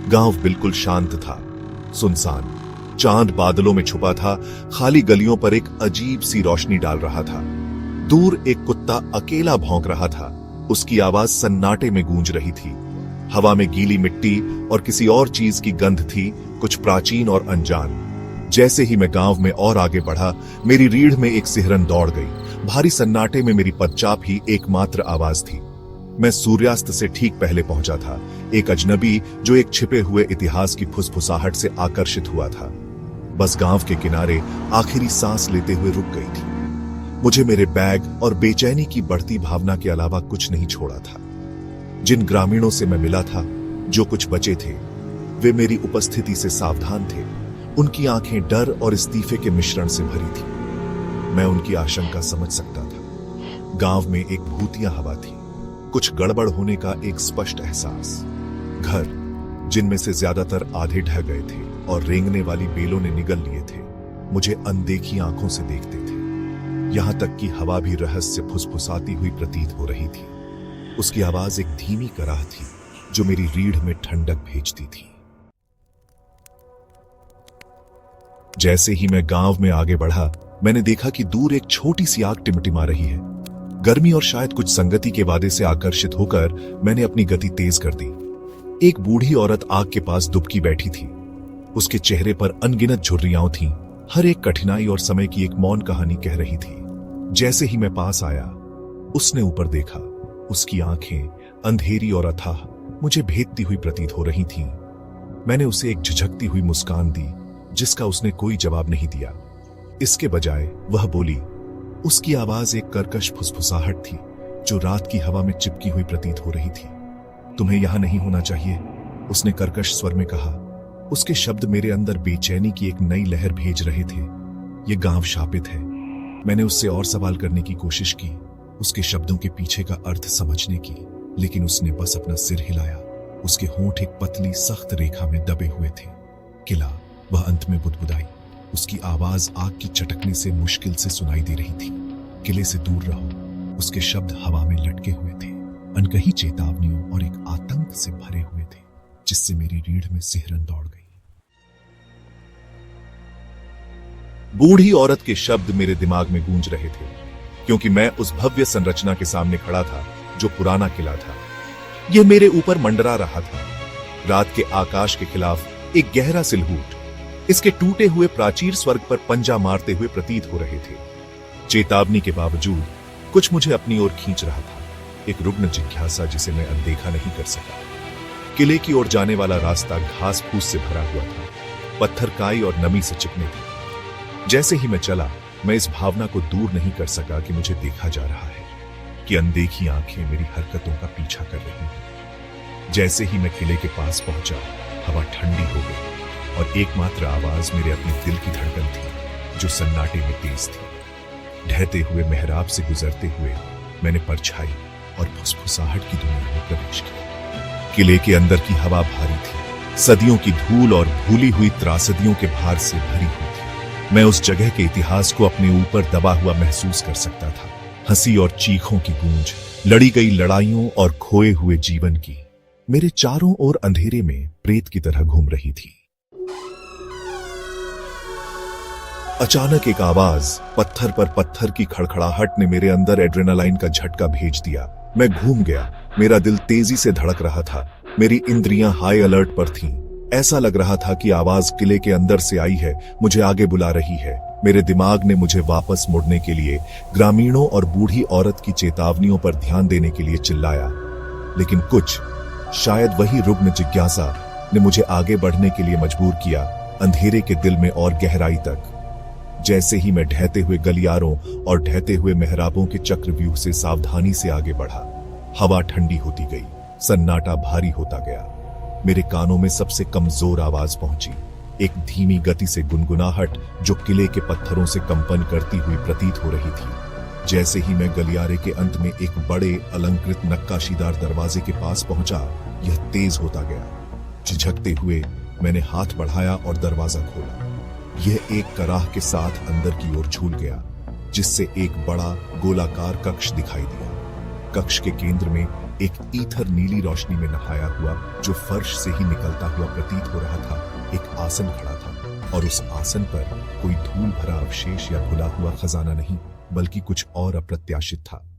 गांव बिल्कुल शांत था, सुनसान। चांद बादलों में छुपा था, खाली गलियों पर एक अजीब सी रोशनी डाल रहा था। दूर एक कुत्ता अकेला भौंक रहा था, उसकी आवाज सन्नाटे में गूंज रही थी। हवा में गीली मिट्टी और किसी और चीज की गंध थी, कुछ प्राचीन और अनजान। जैसे ही मैं गांव में और आगे बढ़ा, मेरी रीढ़ में एक सिहरन दौड़ गई। भारी सन्नाटे में मेरी पदचाप ही एकमात्र आवाज थी। मैं सूर्यास्त से ठीक पहले पहुंचा था, एक अजनबी जो एक छिपे हुए इतिहास की फुसफुसाहट से आकर्षित हुआ था। बस गांव के किनारे आखिरी सांस लेते हुए रुक गई थी। मुझे मेरे बैग और बेचैनी की बढ़ती भावना के अलावा कुछ नहीं छोड़ा था। जिन ग्रामीणों से मैं मिला था, जो कुछ बचे थे, वे मेरी उपस्थिति से सावधान थे। उनकी आंखें डर और इस्तीफे के मिश्रण से भरी थी। मैं उनकी आशंका समझ सकता था। गांव में एक भूतिया हवा थी, कुछ गड़बड़ होने का एक स्पष्ट एहसास। घर, जिनमें से ज्यादातर आधे ढह गए थे और रेंगने वाली बेलों ने निगल लिए थे, मुझे अनदेखी आंखों से देखते थे। यहां तक कि हवा भी रहस्य फुसफुसाती हुई प्रतीत हो रही थी। उसकी आवाज एक धीमी कराह थी जो मेरी रीढ़ में ठंडक भेजती थी। जैसे ही मैं गांव में आगे बढ़ा, मैंने देखा कि दूर एक छोटी सी आग टिमटिमा रही है। गर्मी और शायद कुछ संगति के वादे से आकर्षित होकर मैंने अपनी गति तेज कर दी। एक बूढ़ी औरत आग के पास दुबकी बैठी थी। उसके चेहरे पर अनगिनत झुर्रियां थीं, हर एक कठिनाई और समय की एक मौन कहानी कह रही थी। जैसे ही मैं पास आया, उसने ऊपर देखा। उसकी आंखें अंधेरी और अथाह, मुझे भेदती हुई प्रतीत हो रही थीं। मैंने उसे एक झिझकती हुई मुस्कान दी, जिसका उसने कोई जवाब नहीं दिया। इसके बजाय वह बोली। उसकी आवाज एक कर्कश फुसफुसाहट थी जो रात की हवा में चिपकी हुई प्रतीत हो रही थी। तुम्हें यहां नहीं होना चाहिए, उसने कर्कश स्वर में कहा। उसके शब्द मेरे अंदर बेचैनी की एक नई लहर भेज रहे थे। यह गांव शापित है। मैंने उससे और सवाल करने की कोशिश की, उसके शब्दों के पीछे का अर्थ समझने की, लेकिन उसने बस अपना सिर हिलाया। उसके होंठ एक पतली सख्त रेखा में दबे हुए थे। किला, वह अंत में बुदबुदाई। उसकी आवाज आग की चटकने से मुश्किल से सुनाई दे रही थी। किले से दूर रहो। उसके शब्द हवा में लटके हुए थे, अनकही चेतावनियों और एक आतंक से भरे हुए थे, जिससे मेरी रीढ़ में सिहरन दौड़ गई। बूढ़ी औरत के शब्द मेरे दिमाग में गूंज रहे थे, क्योंकि मैं उस भव्य संरचना के सामने खड़ा था जो पुराना किला था। यह मेरे ऊपर मंडरा रहा था, रात के आकाश के खिलाफ एक गहरा सिलहूट। इसके टूटे हुए प्राचीर स्वर्ग पर पंजा मारते हुए प्रतीत हो रहे थे। चेतावनी के बावजूद कुछ मुझे अपनी ओर खींच रहा था, एक रुग्ण जिज्ञासा जिसे मैं अनदेखा नहीं कर सका। किले की ओर जाने वाला रास्ता घास फूस से भरा हुआ था, पत्थर काई और नमी से चिपने थे। जैसे ही मैं चला, मैं इस भावना को दूर नहीं कर सका कि मुझे देखा जा रहा है, कि अनदेखी आंखें मेरी हरकतों का पीछा कर रही हैं। जैसे ही मैं किले के पास पहुंचा, हवा ठंडी हो गई और एकमात्र आवाज मेरे अपने दिल की धड़कन थी, जो सन्नाटे में तेज थी। ढहते हुए मेहराब से गुजरते हुए मैंने परछाई और फुसफुसाहट की दुनिया में प्रवेश किया। किले के अंदर की हवा भारी थी, सदियों की धूल और भूली हुई त्रासदियों के भार से भरी हुई थी। मैं उस जगह के इतिहास को अपने ऊपर दबा हुआ महसूस कर सकता था। हंसी और चीखों की गूंज, लड़ी गई लड़ाइयों और खोए हुए जीवन की मेरे चारों ओर अंधेरे में प्रेत की तरह घूम रही थी। अचानक एक आवाज, पत्थर पर पत्थर की खड़खड़ाहट ने मेरे अंदर एड्रेनालाइन का झटका भेज दिया। मैं घूम गया, मेरा दिल तेजी से धड़क रहा था, मेरी इंद्रियां हाई अलर्ट पर थीं। ऐसा लग रहा था कि आवाज किले के अंदर से आई है, मुझे आगे बुला रही है। मेरे दिमाग ने मुझे वापस मुड़ने के लिए, ग्रामीणों और बूढ़ी औरत की चेतावनियों पर ध्यान देने के लिए चिल्लाया, लेकिन कुछ, शायद वही रुग्ण जिज्ञासा ने मुझे आगे बढ़ने के लिए मजबूर किया, अंधेरे के दिल में और गहराई तक। जैसे ही मैं ढहते हुए गलियारों और ढहते हुए मेहराबों के चक्रव्यूह से सावधानी से आगे बढ़ा, हवा ठंडी होती गई, सन्नाटा भारी होता गया। मेरे कानों में सबसे कमजोर आवाज पहुंची, एक धीमी गति से गुनगुनाहट जो किले के पत्थरों से कंपन करती हुई प्रतीत हो रही थी। जैसे ही मैं गलियारे के अंत में एक बड़े अलंकृत नक्काशीदार दरवाजे के पास पहुंचा, यह तेज होता गया। झिझकते हुए मैंने हाथ बढ़ाया और दरवाजा खोला। यह एक कराह के साथ अंदर की ओर झूल गया, जिससे एक बड़ा गोलाकार कक्ष दिखाई दिया। कक्ष के केंद्र में एक ईथर नीली रोशनी में नहाया हुआ, जो फर्श से ही निकलता हुआ प्रतीत हो रहा था, एक आसन खड़ा था, और उस आसन पर कोई धूल भरा अवशेष या भुला हुआ खजाना नहीं, बल्कि कुछ और अप्रत्याशित था।